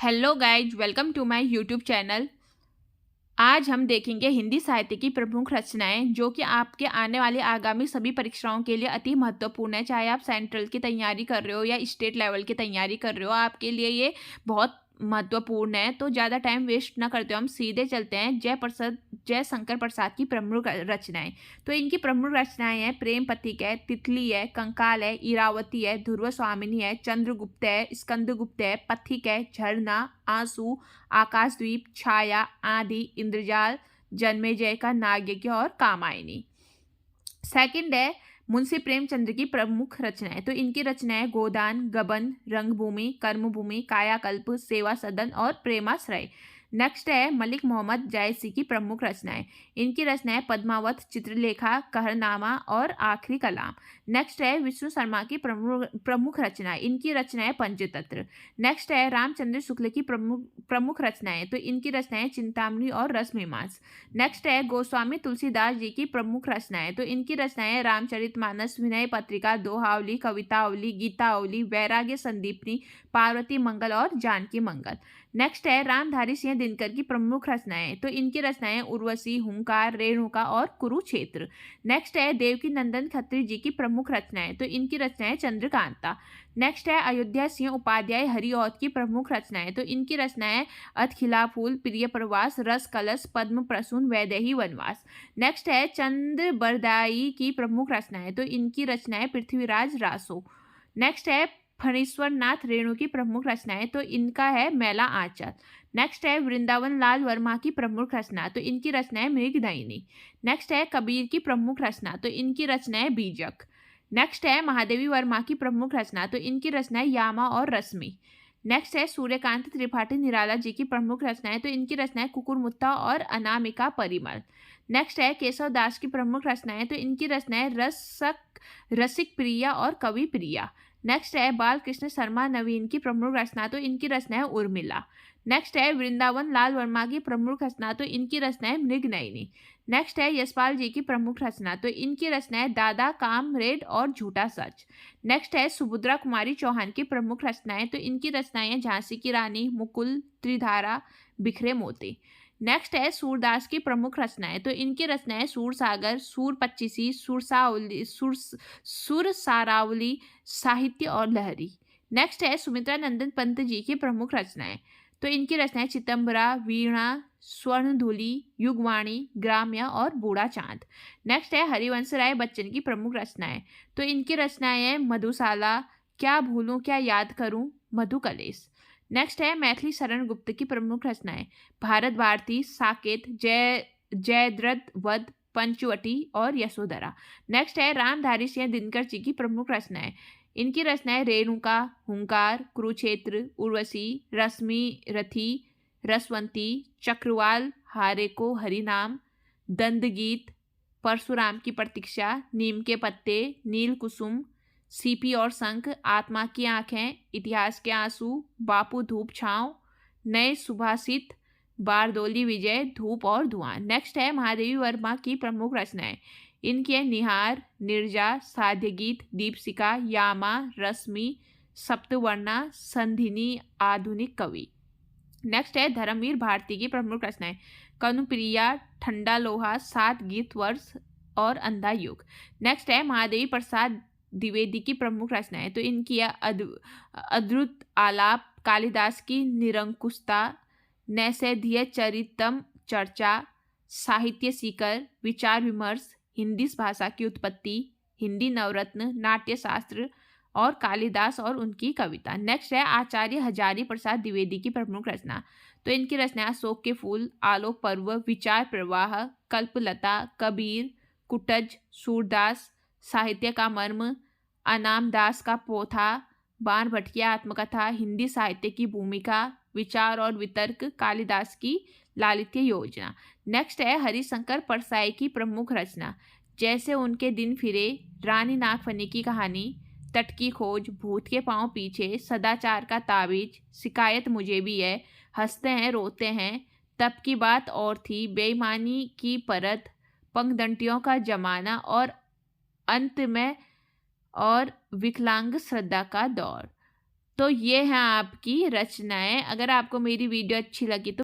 Hello guys, welcome to my YouTube channel. आज हम देखेंगे हिंदी साहित्य की प्रमुख रचनाएं जो कि आपके आने वाली आगामी सभी परीक्षाओं के लिए अति महत्वपूर्ण है। चाहे आप सेंट्रल की तैयारी कर रहे हो या स्टेट लेवल की तैयारी कर रहे हो, आपके लिए ये बहुत महत्वपूर्ण है। तो ज़्यादा टाइम वेस्ट ना करते हो, हम सीधे चलते हैं जयशंकर प्रसाद की प्रमुख रचनाएं। तो इनकी प्रमुख रचनाएं हैं प्रेम पथिक है, तितली है, कंकाल है, इरावती है, ध्रुव स्वामिनी है, चंद्रगुप्त है, स्कंदगुप्त है, पथिक है, झरना, आंसू, आकाशद्वीप, छाया, आंधी, इंद्रजाल, जन्मेजय का नागयज्ञ और कामायनी। सेकंड है मुंशी प्रेमचंद्र की प्रमुख रचनाएं। तो इनकी रचनाएं गोदान, गबन, रंगभूमि, कर्मभूमि, कायाकल्प, सेवा सदन और प्रेमाश्रय। नेक्स्ट है मलिक मोहम्मद जायसी की प्रमुख रचनाएं। इनकी रचनाएं पद्मावत, चित्रलेखा, कहरनामा और आखिरी कलाम। नेक्स्ट है विष्णु शर्मा की प्रमुख रचनाएं। इनकी रचनाएं पंचतंत्र। नेक्स्ट है रामचंद्र शुक्ल की प्रमुख रचनाएं। तो इनकी रचनाएं चिंतामणि और रसमीमांस। नेक्स्ट है गोस्वामी तुलसीदास जी की प्रमुख रचनाएं। तो इनकी रचनाएं रामचरितमानस, विनय पत्रिका, दोहावली, कवितावली, गीतावली, वैराग्य संदीपनी, पार्वती मंगल और जानकी मंगल। नेक्स्ट है रामधारी सिंह दिनकर की प्रमुख रचनाएं। तो इनकी रचनाएं उर्वशी, हुंकार, रेणुका और कुरुक्षेत्र। नेक्स्ट है देवकी नंदन खत्री जी की प्रमुख रचनाएं। तो इनकी रचनाएं चंद्रकांता। नेक्स्ट है अयोध्या सिंह उपाध्याय हरिऔध की प्रमुख रचनाएं। तो इनकी रचनाएं अतखिला फूल, प्रिय प्रवास, रस कलश, पद्म प्रसून, वैदेही वनवास। नेक्स्ट है चंद्र बरदाई की प्रमुख रचनाएं। तो इनकी रचनाएं पृथ्वीराज रासो। नेक्स्ट है फणीश्वर नाथ रेणु की प्रमुख रचनाएं। तो इनका है मैला आंचल। नेक्स्ट है वृंदावन लाल वर्मा की प्रमुख रचना। तो इनकी रचनाएं मृगनयनी। नेक्स्ट है कबीर की प्रमुख रचना। तो इनकी रचनाएं बीजक। नेक्स्ट है महादेवी वर्मा की प्रमुख रचना। तो इनकी रचनाएं यामा और रश्मि। नेक्स्ट है सूर्यकांत त्रिपाठी निराला जी की प्रमुख रचनाएं। तो इनकी रचनाएं कुकुरमुत्ता और अनामिका परिमल। नेक्स्ट है केशव दास की प्रमुख रचनाएं। तो इनकी रचनाएं रसिक प्रिया और कवि प्रिया। नेक्स्ट है बालकृष्ण शर्मा नवीन की प्रमुख रचना। तो इनकी रचनाएं उर्मिला। नेक्स्ट है वृंदावन लाल वर्मा की प्रमुख रचना। तो इनकी रचनाएं मृगनयनी। नेक्स्ट है यशपाल जी की प्रमुख रचना। तो इनकी रचनाएं दादा, कामरेड और झूठा सच। नेक्स्ट है सुभद्रा कुमारी चौहान की प्रमुख रचनाएं। तो इनकी रचनाएं झांसी की रानी, मुकुल, त्रिधारा, बिखरे मोती। नेक्स्ट है सूरदास की प्रमुख रचनाएं। तो इनकी रचनाएं सूरसागर, सूर पच्चीसी, सुर सारावली, साहित्य और लहरी। नेक्स्ट है सुमित्रा नंदन पंत जी की प्रमुख रचनाएं। तो इनकी रचनाएं चितंबरा, वीणा, स्वर्णधुली, युगवाणी, ग्राम्य और बूढ़ा चांद। नेक्स्ट है हरिवंश राय बच्चन की प्रमुख रचनाएं। तो इनकी रचनाएं हैं मधुशाला, क्या भूलूं क्या याद करूं, मधुकलेश। नेक्स्ट है मैथिली शरण गुप्त की प्रमुख रचनाएं। भारत भारती, साकेत, जयद्रथ वध, पंचवटी और यशोधरा। नेक्स्ट है रामधारी सिंह दिनकर जी की प्रमुख रचनाएं। इनकी रचनाएं रेणुका, हुंकार, कुरुक्षेत्र, उर्वशी, रश्मि रथी, रसवंती, चक्रवाल, हारे को हरिनाम, दंडगीत, परशुराम की प्रतीक्षा, नीम के पत्ते, नील कुसुम, सीपी और शंख, आत्मा की आंखें, इतिहास के आंसू, बापू धूप छांव, नए सुभाषित, बारदोली विजय, धूप और धुआं। नेक्स्ट है महादेवी वर्मा की प्रमुख रचनाएं। इनकी है निहार, निर्जा, साध्य गीत, दीपशिका, यामा, रश्मि, सप्तवर्णा, संधिनी, आधुनिक कवि। नेक्स्ट है धर्मवीर भारती की प्रमुख रचनाएं। कनुप्रिया, ठंडा लोहा, सात गीत वर्ष और अंधा युग। नेक्स्ट है महादेवी प्रसाद द्विवेदी की प्रमुख रचनाएं। तो इनकी है अद्भुत आलाप, कालिदास की निरंकुशता, नैषधीय चरितम चर्चा, साहित्य सीकर, विचार विमर्श, हिंदी भाषा की उत्पत्ति, हिंदी नवरत्न, नाट्यशास्त्र और कालिदास और उनकी कविता। नेक्स्ट है आचार्य हजारी प्रसाद द्विवेदी की प्रमुख रचना। तो इनकी रचना अशोक के फूल, आलोक पर्व, विचार प्रवाह, कल्पलता, कबीर, कुटज, सूरदास, साहित्य का मर्म, अनामदास का पोथा, बाण भटकिया आत्मकथा, हिंदी साहित्य की भूमिका, विचार और वितर्क, कालिदास की लालित्य योजना। नेक्स्ट है हरिशंकर परसाई की प्रमुख रचना। जैसे उनके दिन फिरे, रानी नागफनी की कहानी, तट की खोज, भूत के पांव पीछे, सदाचार का ताबीज, शिकायत मुझे भी है, हंसते हैं रोते हैं, तब की बात और थी, बेईमानी की परत, पंगदंटियों का जमाना और अंत में और विकलांग श्रद्धा का दौर। तो ये हैं आपकी रचनाएं। अगर आपको मेरी वीडियो अच्छी लगी तो